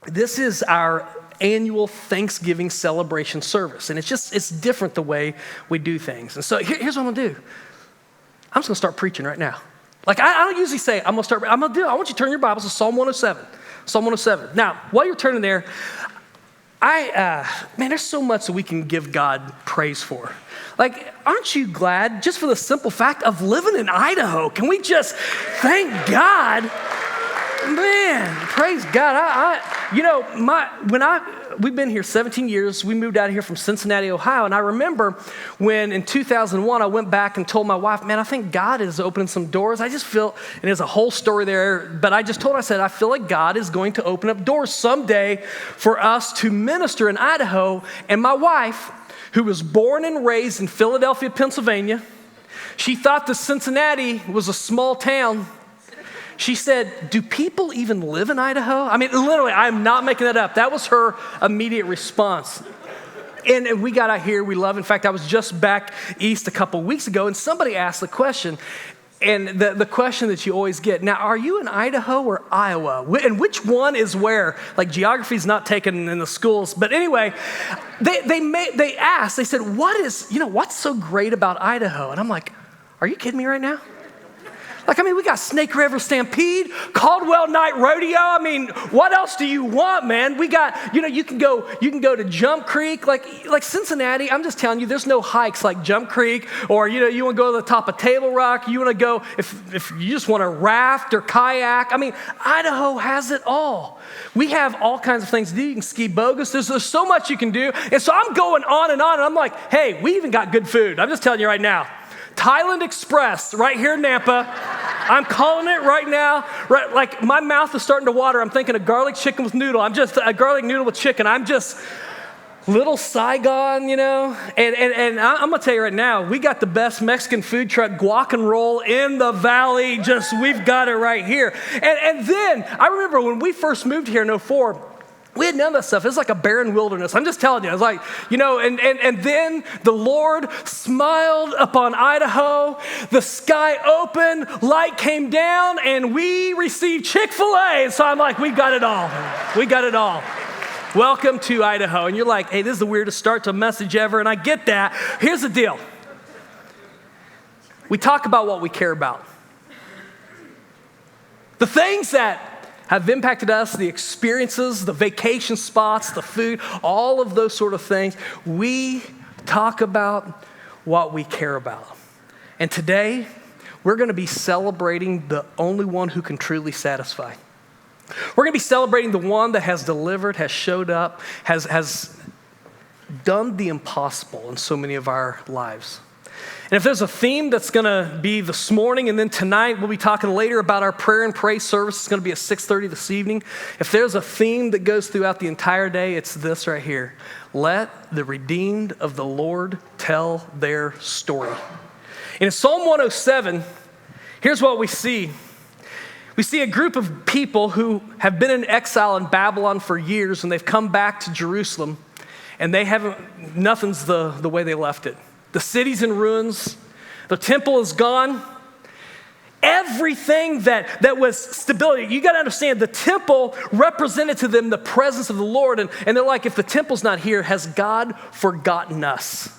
this is our annual Thanksgiving celebration service. And it's different the way we do things. And so here's what I'm gonna do. I'm just gonna start preaching right now. Like I don't usually say, I want you to turn your Bibles to Psalm 107. Psalm 107. Now, while you're turning there, there's so much that we can give God praise for. Like, aren't you glad just for the simple fact of living in Idaho? Can we just thank God? Man, praise God. We've been here 17 years. We moved out of here from Cincinnati, Ohio. And I remember when in 2001, I went back and told my wife, man, I think God is opening some doors. I just feel, and there's a whole story there, but I just told her, I said, I feel like God is going to open up doors someday for us to minister in Idaho. And my wife, who was born and raised in Philadelphia, Pennsylvania, she thought that Cincinnati was a small town. She said, do people even live in Idaho? I mean, literally, I'm not making that up. That was her immediate response. And we got out here, we love. In fact, I was just back east a couple weeks ago, and somebody asked the question, and the question that you always get, now, are you in Idaho or Iowa? And which one is where? Like, geography's not taken in the schools. But anyway, they asked, they said, what's so great about Idaho? And I'm like, are you kidding me right now? Like, we got Snake River Stampede, Caldwell Night Rodeo. What else do you want, man? We got, you can go to Jump Creek, like Cincinnati. I'm just telling you, there's no hikes like Jump Creek, or, you want to go to the top of Table Rock. You want to go, if you just want to raft or kayak. Idaho has it all. We have all kinds of things to do. You can ski bogus. There's so much you can do. And so I'm going on, and I'm like, hey, we even got good food. I'm just telling you right now. Thailand Express right here in Nampa. I'm calling it right now. Right, like my mouth is starting to water. I'm thinking of garlic chicken with noodle. I'm just a garlic noodle with chicken. I'm just little Saigon, And I'm gonna tell you right now, we got the best Mexican food truck guac and roll in the valley. We've got it right here. And then I remember when we first moved here in 2004. We had none of that stuff. It was like a barren wilderness. I'm just telling you. I was like, and then the Lord smiled upon Idaho. The sky opened, light came down, and we received Chick-fil-A. So I'm like, we got it all. We got it all. Welcome to Idaho. And you're like, hey, this is the weirdest start to a message ever, and I get that. Here's the deal. We talk about what we care about. The things that have impacted us, the experiences, the vacation spots, the food, all of those sort of things. We talk about what we care about. And today, we're going to be celebrating the only one who can truly satisfy. We're going to be celebrating the one that has delivered, has showed up, has done the impossible in so many of our lives. And if there's a theme that's going to be this morning, and then tonight we'll be talking later about our prayer and praise service. It's going to be at 6:30 this evening. If there's a theme that goes throughout the entire day, it's this right here. Let the redeemed of the Lord tell their story. And in Psalm 107, here's what we see. We see a group of people who have been in exile in Babylon for years, and they've come back to Jerusalem, and nothing's the way they left it. The city's in ruins. The temple is gone. Everything that was stability. You got to understand, the temple represented to them the presence of the Lord. And they're like, if the temple's not here, has God forgotten us?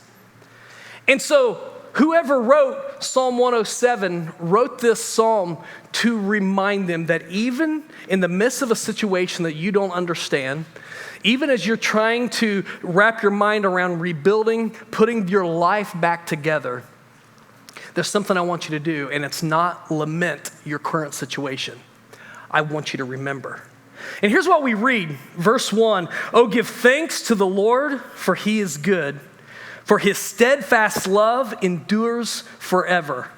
And so whoever wrote Psalm 107 wrote this psalm to remind them that even in the midst of a situation that you don't understand, even as you're trying to wrap your mind around rebuilding, putting your life back together, there's something I want you to do, and it's not lament your current situation. I want you to remember. And here's what we read, verse 1. Oh, give thanks to the Lord, for he is good, for his steadfast love endures forever.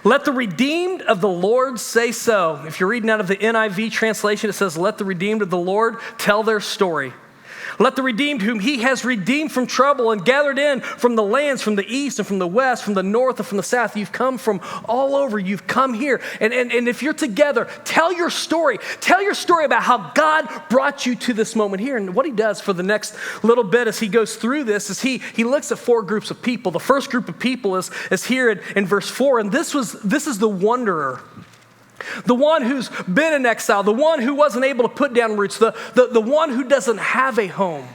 Let the redeemed of the Lord say so. If you're reading out of the NIV translation, it says, let the redeemed of the Lord tell their story. Let the redeemed whom he has redeemed from trouble and gathered in from the lands, from the east and from the west, from the north and from the south. You've come from all over. You've come here. And if you're together, tell your story. Tell your story about how God brought you to this moment here. And what he does for the next little bit as he goes through this is he looks at four groups of people. The first group of people is here in verse 4. And this is the wanderer. the one who's been in exile, the one who wasn't able to put down roots, the one who doesn't have a home.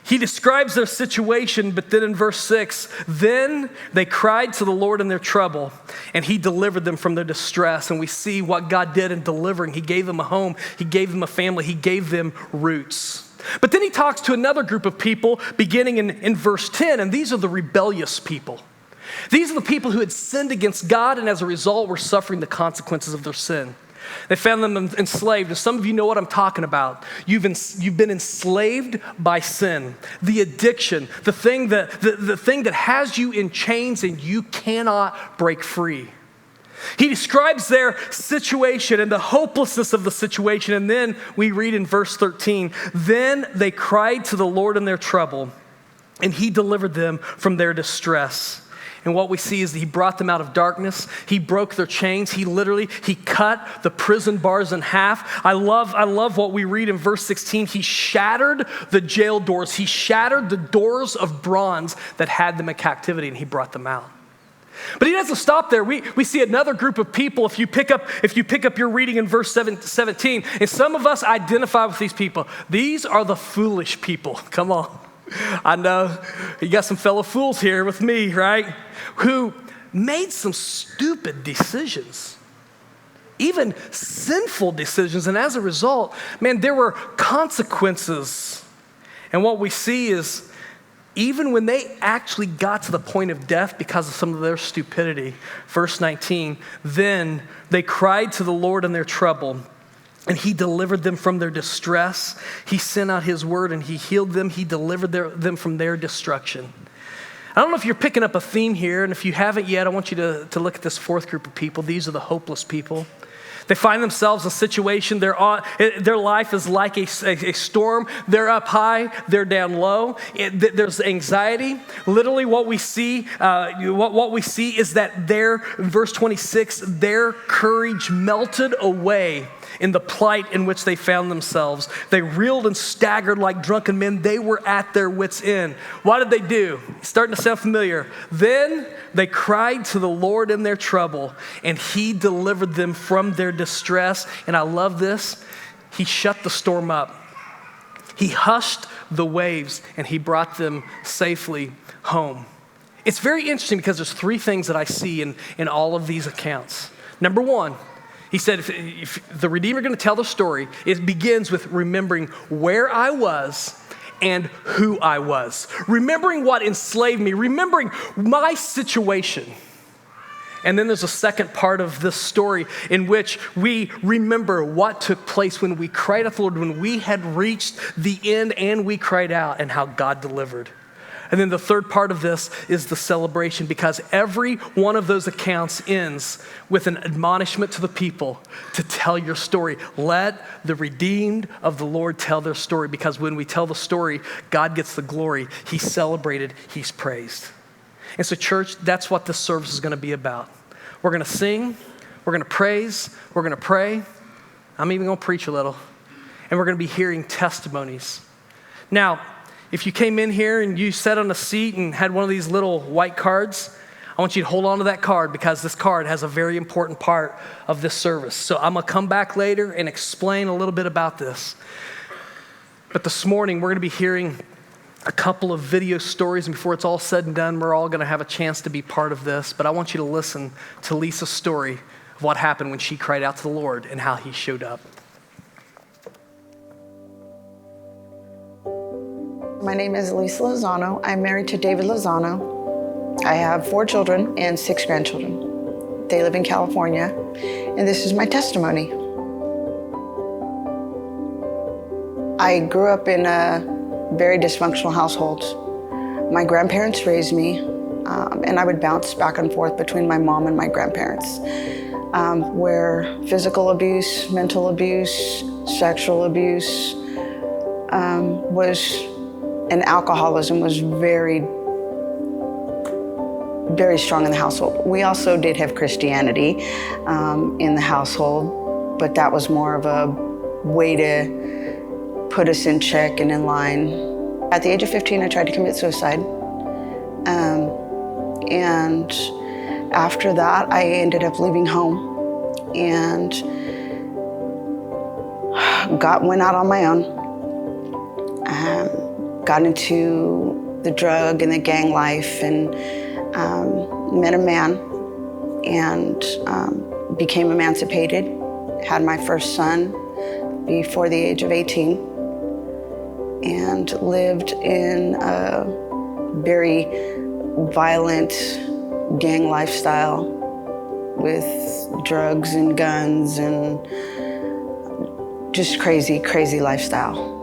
He describes their situation, but then in verse 6, then they cried to the Lord in their trouble, and he delivered them from their distress. And we see what God did in delivering. He gave them a home, he gave them a family, he gave them roots. But then he talks to another group of people beginning in verse 10, and these are the rebellious people. These are the people who had sinned against God and as a result were suffering the consequences of their sin. They found them enslaved. And some of you know what I'm talking about. You've been enslaved by sin, the addiction, the thing that has you in chains and you cannot break free. He describes their situation and the hopelessness of the situation. And then we read in verse 13, then they cried to the Lord in their trouble, and he delivered them from their distress. And what we see is that he brought them out of darkness. He broke their chains. He cut the prison bars in half. I love what we read in verse 16. He shattered the jail doors. He shattered the doors of bronze that had them in captivity, and he brought them out. But he doesn't stop there. We see another group of people. If you pick up your reading in verse 17, and some of us identify with these people. These are the foolish people. Come on. I know you got some fellow fools here with me, right? Who made some stupid decisions, even sinful decisions. And as a result, man, there were consequences. And what we see is even when they actually got to the point of death because of some of their stupidity, verse 19, then they cried to the Lord in their trouble, and he delivered them from their distress. He sent out his word and he healed them. He delivered them from their destruction. I don't know if you're picking up a theme here, and if you haven't yet, I want you to look at this fourth group of people. These are the hopeless people. They find themselves in a situation, their life is like a storm. They're up high, they're down low. There's anxiety. Literally what we see is that in verse 26, their courage melted away in the plight in which they found themselves. They reeled and staggered like drunken men. They were at their wits' end. What did they do? It's starting to sound familiar. Then they cried to the Lord in their trouble, and he delivered them from their distress. And I love this. He shut the storm up. He hushed the waves, and he brought them safely home. It's very interesting because there's three things that I see in all of these accounts. Number one, he said, if the Redeemer is going to tell the story, it begins with remembering where I was and who I was. Remembering what enslaved me, remembering my situation. And then there's a second part of this story in which we remember what took place when we cried out to the Lord, when we had reached the end and we cried out, and how God delivered. And then the third part of this is the celebration, because every one of those accounts ends with an admonishment to the people to tell your story. Let the redeemed of the Lord tell their story, because when we tell the story, God gets the glory. He's celebrated, he's praised. And so church, that's what this service is gonna be about. We're gonna sing, we're gonna praise, we're gonna pray. I'm even gonna preach a little. And we're gonna be hearing testimonies. Now, if you came in here and you sat on a seat and had one of these little white cards, I want you to hold on to that card, because this card has a very important part of this service. So I'm gonna come back later and explain a little bit about this. But this morning, we're gonna be hearing a couple of video stories, and before it's all said and done, we're all gonna have a chance to be part of this. But I want you to listen to Lisa's story of what happened when she cried out to the Lord and how he showed up. My name is Lisa Lozano. I'm married to David Lozano. I have 4 children and 6 grandchildren. They live in California, and this is my testimony. I grew up in a very dysfunctional household. My grandparents raised me, and I would bounce back and forth between my mom and my grandparents, where physical abuse, mental abuse, sexual abuse and alcoholism was very, very strong in the household. We also did have Christianity in the household, but that was more of a way to put us in check and in line. At the age of 15, I tried to commit suicide. And after that, I ended up leaving home and went out on my own. Got into the drug and the gang life, and met a man, and became emancipated. Had my first son before the age of 18, and lived in a very violent gang lifestyle with drugs and guns and just crazy, crazy lifestyle.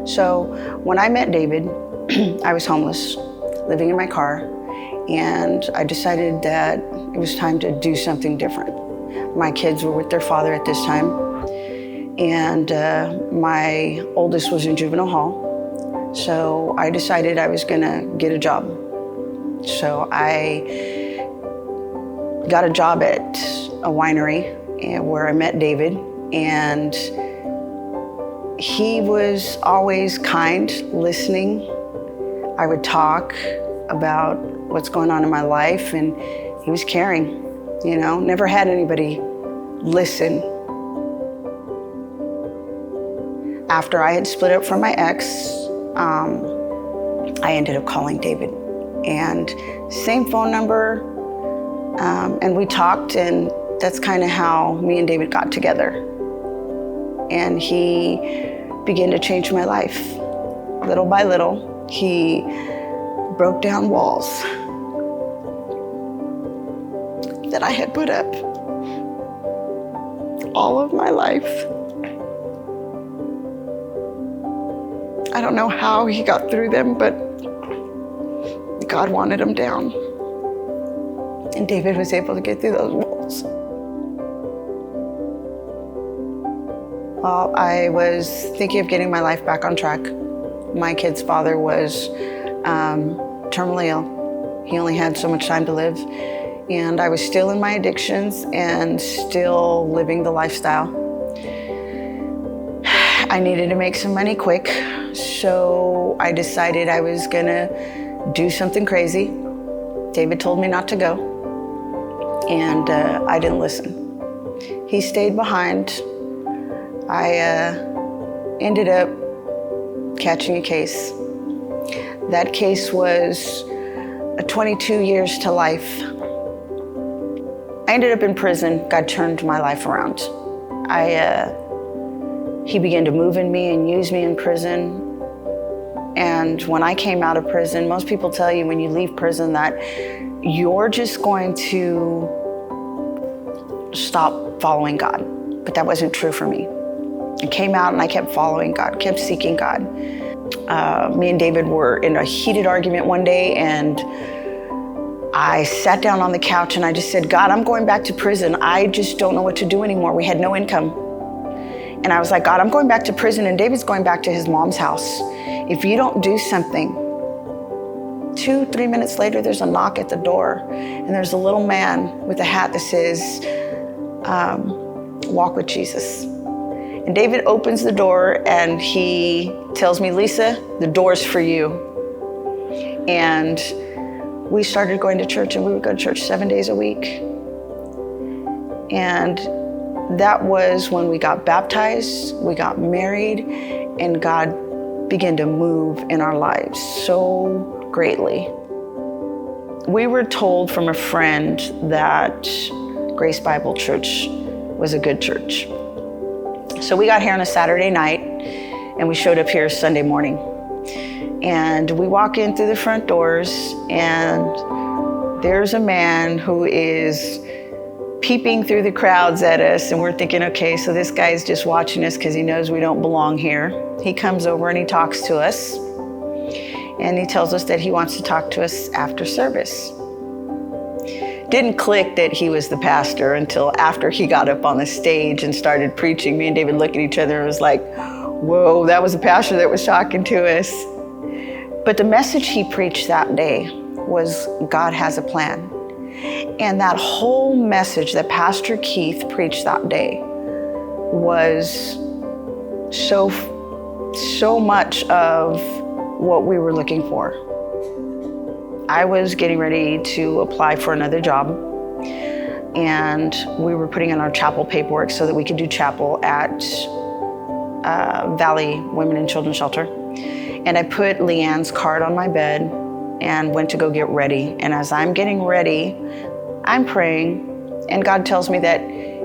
So when I met David, I was homeless, living in my car, and I decided that it was time to do something different. My kids were with their father at this time, and my oldest was in juvenile hall. So I decided I was gonna get a job. So I got a job at a winery where I met David, and he was always kind, listening. I would talk about what's going on in my life, and he was caring, never had anybody listen. After I had split up from my ex, I ended up calling David, and same phone number, and we talked, and that's kind of how me and David got together. And he began to change my life. Little by little, he broke down walls that I had put up all of my life. I don't know how he got through them, but God wanted them down. And David was able to get through those walls. Well, I was thinking of getting my life back on track. My kid's father was terminally ill. He only had so much time to live. And I was still in my addictions and still living the lifestyle. I needed to make some money quick, so I decided I was gonna do something crazy. David told me not to go, and I didn't listen. He stayed behind. I ended up catching a case. That case was 22 years to life. I ended up in prison. God turned my life around. He began to move in me and use me in prison. And when I came out of prison, most people tell you when you leave prison that you're just going to stop following God. But that wasn't true for me. I came out and I kept following God, kept seeking God. Me and David were in a heated argument one day, and I sat down on the couch and I just said, God, I'm going back to prison. I just don't know what to do anymore. We had no income. And I was like, God, I'm going back to prison, and David's going back to his mom's house. If you don't do something, 2-3 minutes later, there's a knock at the door, and there's a little man with a hat that says, walk with Jesus. And David opens the door and he tells me, Lisa, the door's for you. And we started going to church, and we would go to church 7 days a week. And that was when we got baptized, we got married, and God began to move in our lives so greatly. We were told from a friend that Grace Bible Church was a good church. So we got here on a Saturday night, and we showed up here Sunday morning. And we walk in through the front doors, and there's a man who is peeping through the crowds at us, and we're thinking, okay, so this guy's just watching us because he knows we don't belong here. He comes over and he talks to us, and he tells us that he wants to talk to us after service. Didn't click that he was the pastor until after he got up on the stage and started preaching. Me and David looked at each other and was like, whoa, that was the pastor that was talking to us. But the message he preached that day was God has a plan. And that whole message that Pastor Keith preached that day was so much of what we were looking for. I was getting ready to apply for another job. and we were putting in our chapel paperwork so that we could do chapel at Valley Women and Children's Shelter. And I put Leanne's card on my bed and went to go get ready. And as I'm getting ready, I'm praying, and God tells me that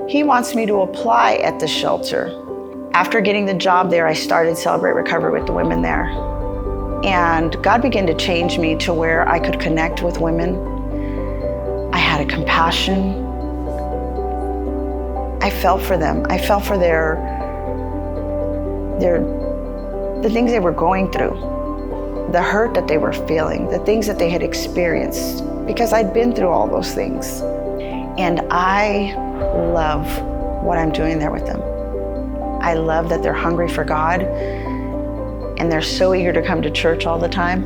He wants me to apply at the shelter. After getting the job there, I started Celebrate Recovery with the women there. And God began to change me to where I could connect with women. I had a compassion. I felt for them. I felt for the things they were going through, the hurt that they were feeling, the things that they had experienced, because I'd been through all those things. And I love what I'm doing there with them. I love that they're hungry for God, and they're so eager to come to church all the time.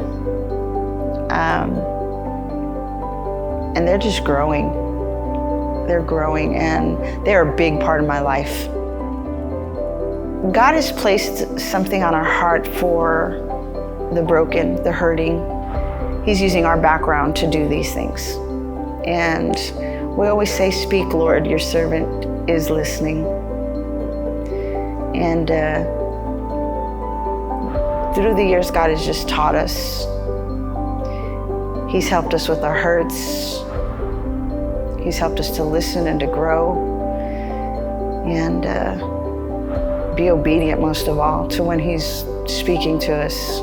And they're just growing. They're growing, and they're a big part of my life. God has placed something on our heart for the broken, the hurting. He's using our background to do these things. And we always say, "Speak, Lord, your servant is listening." And through the years, God has just taught us. He's helped us with our hurts. He's helped us to listen and to grow, and be obedient, most of all, to when He's speaking to us.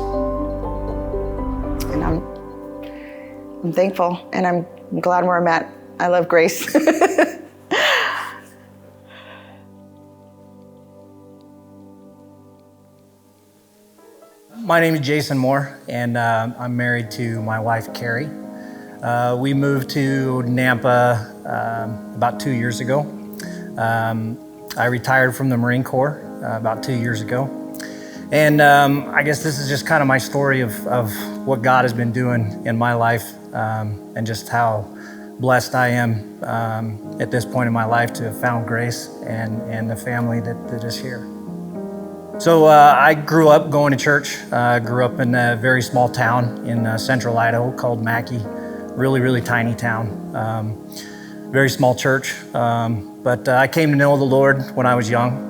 And I'm thankful, and I'm glad where I'm at. I love Grace. My name is Jason Moore, and I'm married to my wife, Carrie. We moved to Nampa about 2 years ago. I retired from the Marine Corps about 2 years ago. And I guess this is just kind of my story of what God has been doing in my life, and just how blessed I am at this point in my life to have found Grace and the family that is here. So I grew up going to church. I grew up in a very small town in central Idaho called Mackey. Really, really tiny town. Very small church. But I came to know the Lord when I was young.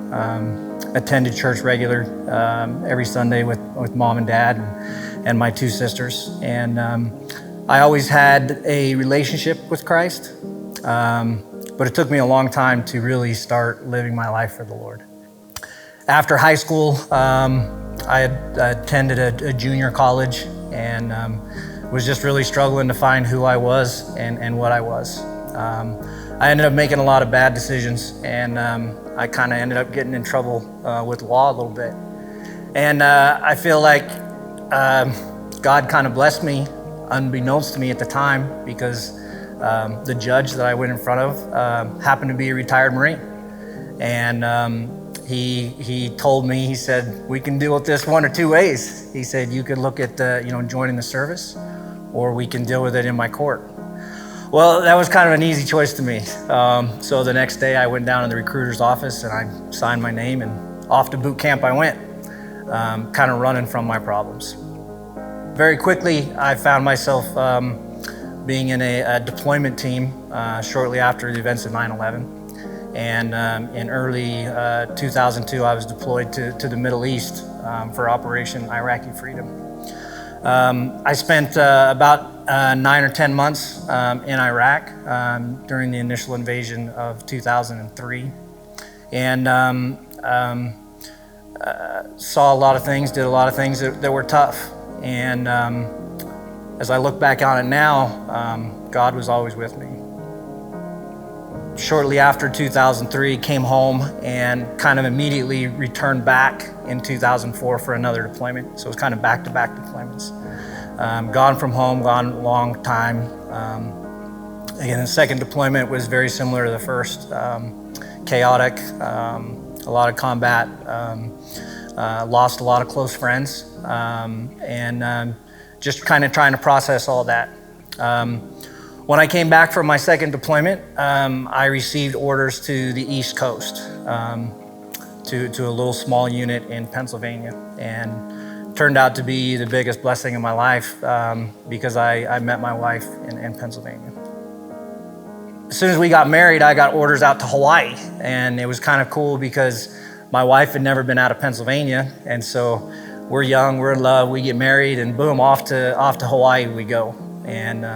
Attended church regular every Sunday with mom and dad and my two sisters. And I always had a relationship with Christ. But it took me a long time to really start living my life for the Lord. After high school, I attended a junior college and was just really struggling to find who I was and what I was. I ended up making a lot of bad decisions, and I kind of ended up getting in trouble with law a little bit. And I feel like God kind of blessed me, unbeknownst to me at the time, because the judge that I went in front of happened to be a retired Marine. And he told me, he said, "We can deal with this one or two ways." He said, "You could look at joining the service, or we can deal with it in my court." Well, that was kind of an easy choice to me. So the next day I went down to the recruiter's office and I signed my name, and off to boot camp I went, kind of running from my problems. Very quickly, I found myself being in a deployment team shortly after the events of 9/11. And in early 2002, I was deployed to the Middle East for Operation Iraqi Freedom. I spent about 9 or 10 months in Iraq during the initial invasion of 2003, and saw a lot of things, did a lot of things that were tough. And as I look back on it now, God was always with me. Shortly after 2003, came home and kind of immediately returned back in 2004 for another deployment. So it was kind of back-to-back deployments. Gone from home, gone a long time. Again, the second deployment was very similar to the first. Chaotic, a lot of combat, lost a lot of close friends, and just kind of trying to process all that. When I came back from my second deployment, I received orders to the East Coast, to a little small unit in Pennsylvania, and turned out to be the biggest blessing in my life because I met my wife in Pennsylvania. as soon as we got married, I got orders out to Hawaii, and it was kind of cool because my wife had never been out of Pennsylvania, and so we're young, we're in love, we get married, and boom, off to Hawaii we go. And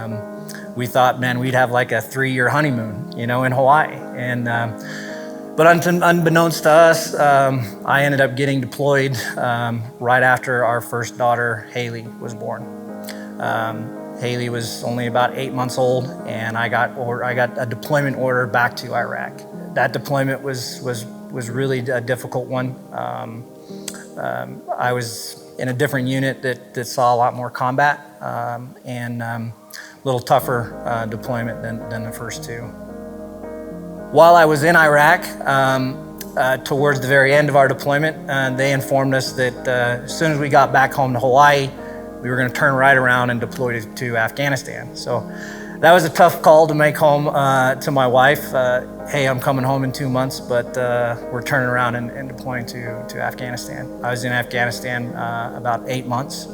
we thought, man, we'd have like a 3-year honeymoon, in Hawaii. And but unbeknownst to us, I ended up getting deployed right after our first daughter, Haley, was born. Haley was only about 8 months old, and I got a deployment order back to Iraq. That deployment was really a difficult one. I was in a different unit that saw a lot more combat and a little tougher deployment than the first two. While I was in Iraq, towards the very end of our deployment, they informed us that as soon as we got back home to Hawaii, we were going to turn right around and deploy to Afghanistan. So that was a tough call to make home to my wife. Hey, I'm coming home in 2 months, but we're turning around and deploying to Afghanistan. I was in Afghanistan about 8 months.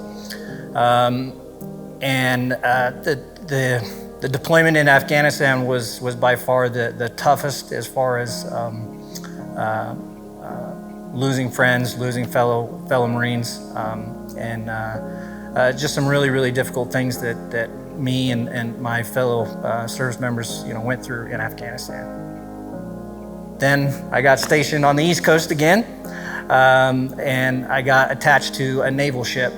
The deployment in Afghanistan was by far the toughest as far as losing friends, losing fellow Marines, and just some really, really difficult things that me and my fellow service members, went through in Afghanistan. Then I got stationed on the East Coast again, and I got attached to a naval ship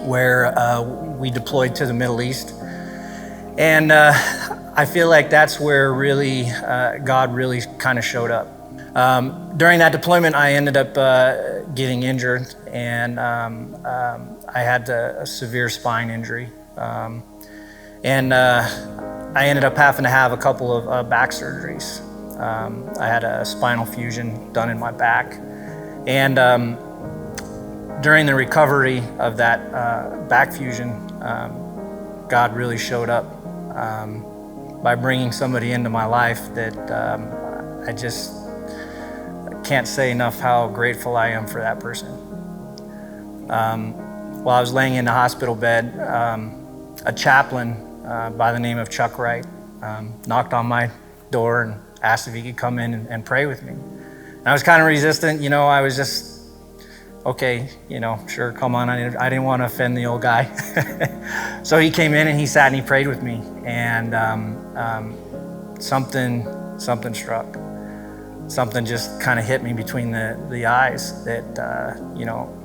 where we deployed to the Middle East. And I feel like that's where really God really kind of showed up. During that deployment, I ended up getting injured, and I had a severe spine injury. And I ended up having to have a couple of back surgeries. I had a spinal fusion done in my back. And during the recovery of that back fusion, God really showed up by bringing somebody into my life that I just can't say enough how grateful I am for that person. While I was laying in the hospital bed, a chaplain by the name of Chuck Wright knocked on my door and asked if he could come in and pray with me. And I was kind of resistant, I was just, okay, sure, come on. I didn't want to offend the old guy. So he came in and he sat and he prayed with me, and something struck. Something just kind of hit me between the eyes that,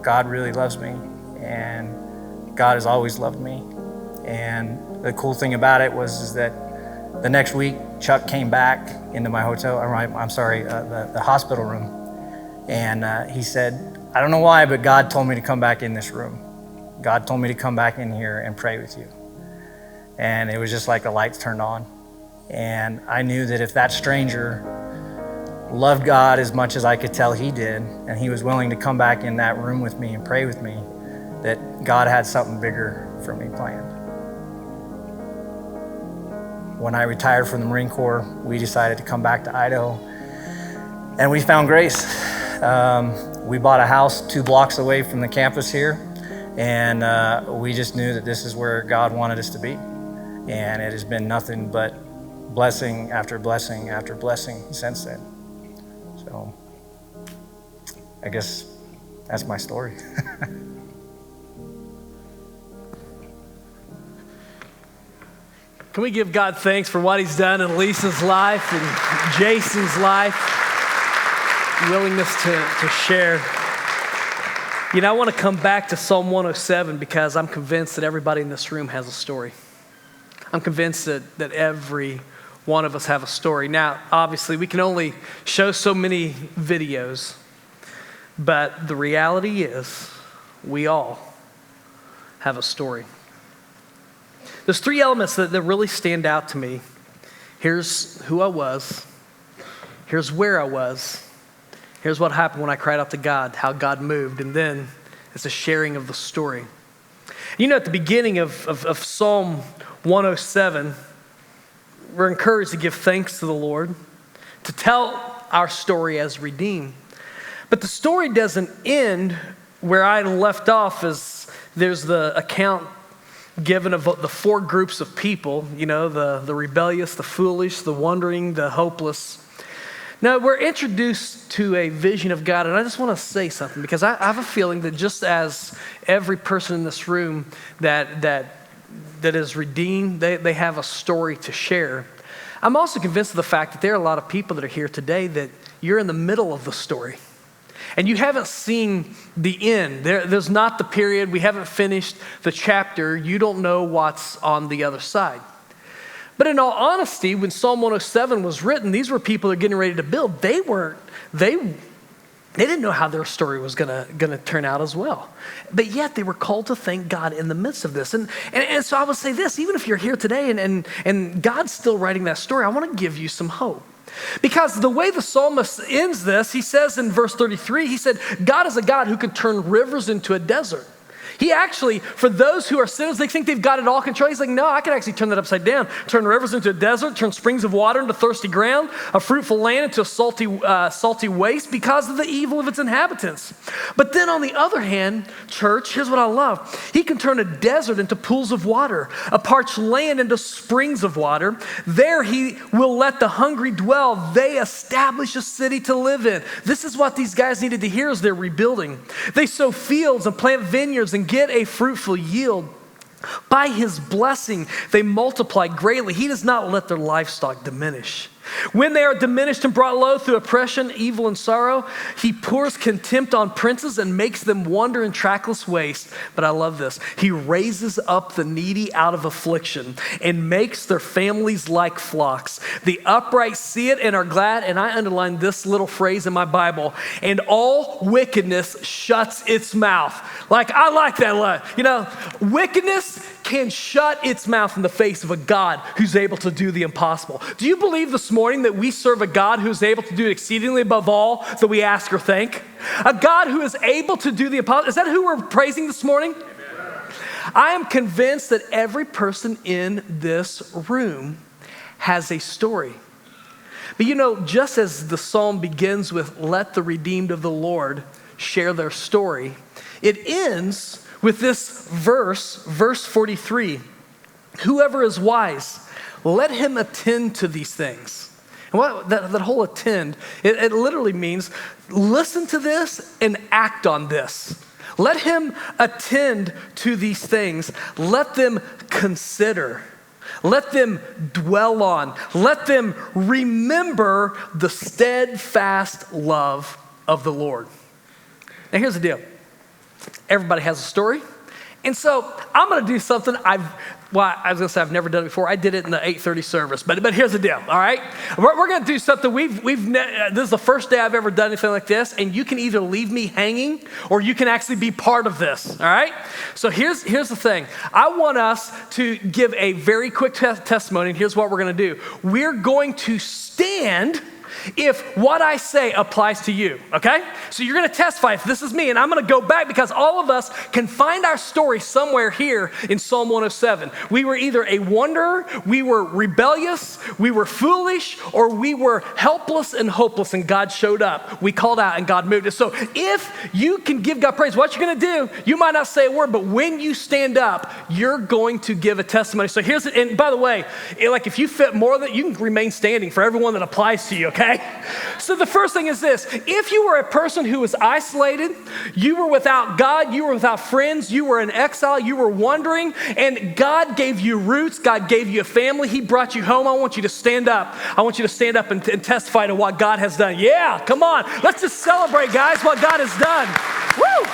God really loves me, and God has always loved me. And the cool thing about it is that the next week, Chuck came back into my the hospital room, and he said, I don't know why, but God told me to come back in this room. God told me to come back in here and pray with you. And it was just like the lights turned on. And I knew that if that stranger loved God as much as I could tell he did, and he was willing to come back in that room with me and pray with me, that God had something bigger for me planned. When I retired from the Marine Corps, we decided to come back to Idaho, and we found grace. We bought a house 2 blocks away from the campus here, and we just knew that this is where God wanted us to be. And it has been nothing but blessing after blessing after blessing since then. So I guess that's my story. Can we give God thanks for what he's done in Lisa's life and Jason's life? Willingness to share. I want to come back to Psalm 107 because I'm convinced that everybody in this room has a story. I'm convinced that every one of us have a story. Now, obviously, we can only show so many videos, but the reality is we all have a story. There's 3 elements that really stand out to me. Here's who I was. Here's where I was. Here's what happened when I cried out to God, how God moved, and then it's a sharing of the story. At the beginning of Psalm 107, we're encouraged to give thanks to the Lord, to tell our story as redeemed. But the story doesn't end where I left off, as there's the account given of the four groups of people, the rebellious, the foolish, the wandering, the hopeless. Now, we're introduced to a vision of God, and I just want to say something, because I have a feeling that just as every person in this room that is redeemed, they have a story to share. I'm also convinced of the fact that there are a lot of people that are here today that you're in the middle of the story, and you haven't seen the end. There's not the period. We haven't finished the chapter. You don't know what's on the other side. But in all honesty, when Psalm 107 was written, these were people that are getting ready to build. They didn't know how their story was gonna turn out as well. But yet they were called to thank God in the midst of this. And so I would say this, even if you're here today and God's still writing that story, I want to give you some hope. Because the way the psalmist ends this, he says in verse 33, he said, God is a God who can turn rivers into a desert. He actually, for those who are sinners, they think they've got it all controlled. He's like, no, I can actually turn that upside down. Turn rivers into a desert, turn springs of water into thirsty ground, a fruitful land into a salty waste because of the evil of its inhabitants. But then on the other hand, church, here's what I love. He can turn a desert into pools of water, a parched land into springs of water. There he will let the hungry dwell. They establish a city to live in. This is what these guys needed to hear as they're rebuilding. They sow fields and plant vineyards and get a fruitful yield. By his blessing, they multiply greatly. He does not let their livestock diminish. When they are diminished and brought low through oppression, evil, and sorrow, he pours contempt on princes and makes them wander in trackless waste. But I love this. He raises up the needy out of affliction and makes their families like flocks. The upright see it and are glad. And I underline this little phrase in my Bible. And all wickedness shuts its mouth. I like that. Wickedness can shut its mouth in the face of a God who's able to do the impossible. Do you believe this morning that we serve a God who's able to do exceedingly above all that we ask or think? A God who is able to do the impossible. Is that who we're praising this morning? Amen. I am convinced that every person in this room has a story. But just as the psalm begins with, let the redeemed of the Lord share their story, it ends with this verse 43. Whoever is wise, let him attend to these things. And what that whole attend, it literally means listen to this and act on this. Let him attend to these things. Let them consider. Let them dwell on. Let them remember the steadfast love of the Lord. Now here's the deal. Everybody has a story. And so I'm going to do something I was going to say I've never done it before. I did it in the 8:30 service. But here's the deal, all right? We're going to do something. This is the first day I've ever done anything like this. And you can either leave me hanging or you can actually be part of this, all right? So here's the thing. I want us to give a very quick testimony. And here's what we're going to do. We're going to stand if what I say applies to you, okay? So you're going to testify if this is me, and I'm going to go back because all of us can find our story somewhere here in Psalm 107. We were either a wanderer, we were rebellious, we were foolish, or we were helpless and hopeless, and God showed up. We called out, and God moved us. So if you can give God praise, what you're going to do, you might not say a word, but when you stand up, you're going to give a testimony. So and by the way, if you fit more than, you can remain standing for everyone that applies to you, okay? So the first thing is this. If you were a person who was isolated, you were without God, you were without friends, you were in exile, you were wandering, and God gave you roots, God gave you a family, He brought you home, I want you to stand up. I want you to stand up and testify to what God has done. Yeah, come on. Let's just celebrate, guys, what God has done. Woo!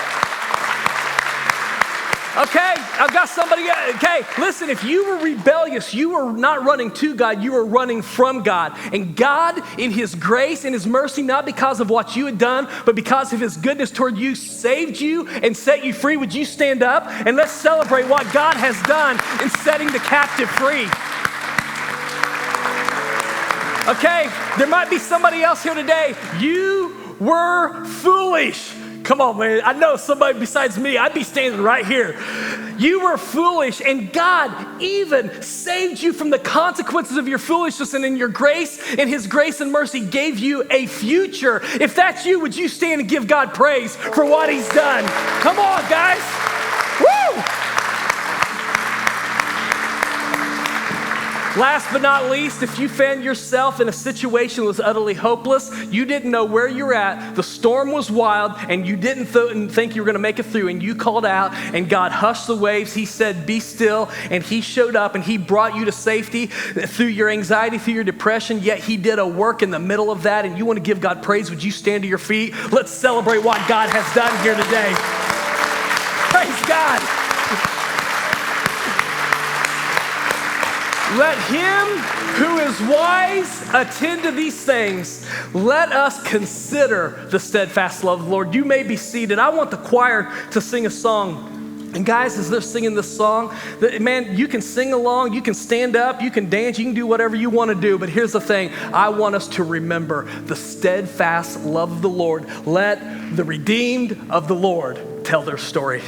Okay, I've got somebody. Okay, listen, if you were rebellious, you were not running to God, you were running from God. And God, in His grace and His mercy, not because of what you had done, but because of His goodness toward you, saved you and set you free. Would you stand up and let's celebrate what God has done in setting the captive free? Okay, there might be somebody else here today. You were foolish. Come on, man. I know somebody besides me. I'd be standing right here. You were foolish, and God even saved you from the consequences of your foolishness, and in your grace, in His grace and mercy, gave you a future. If that's you, would you stand and give God praise for what He's done? Come on, guys. Woo! Last but not least, if you found yourself in a situation that was utterly hopeless, you didn't know where you're at, the storm was wild, and you didn't think you were gonna make it through, and you called out, and God hushed the waves. He said, be still, and he showed up, and he brought you to safety through your anxiety, through your depression, yet he did a work in the middle of that, and you wanna give God praise. Would you stand to your feet? Let's celebrate what God has done here today. Praise God. Let him who is wise attend to these things. Let us consider the steadfast love of the Lord. You may be seated. I want the choir to sing a song. And guys, as they're singing this song, man, you can sing along, you can stand up, you can dance, you can do whatever you want to do. But here's the thing. I want us to remember the steadfast love of the Lord. Let the redeemed of the Lord tell their story.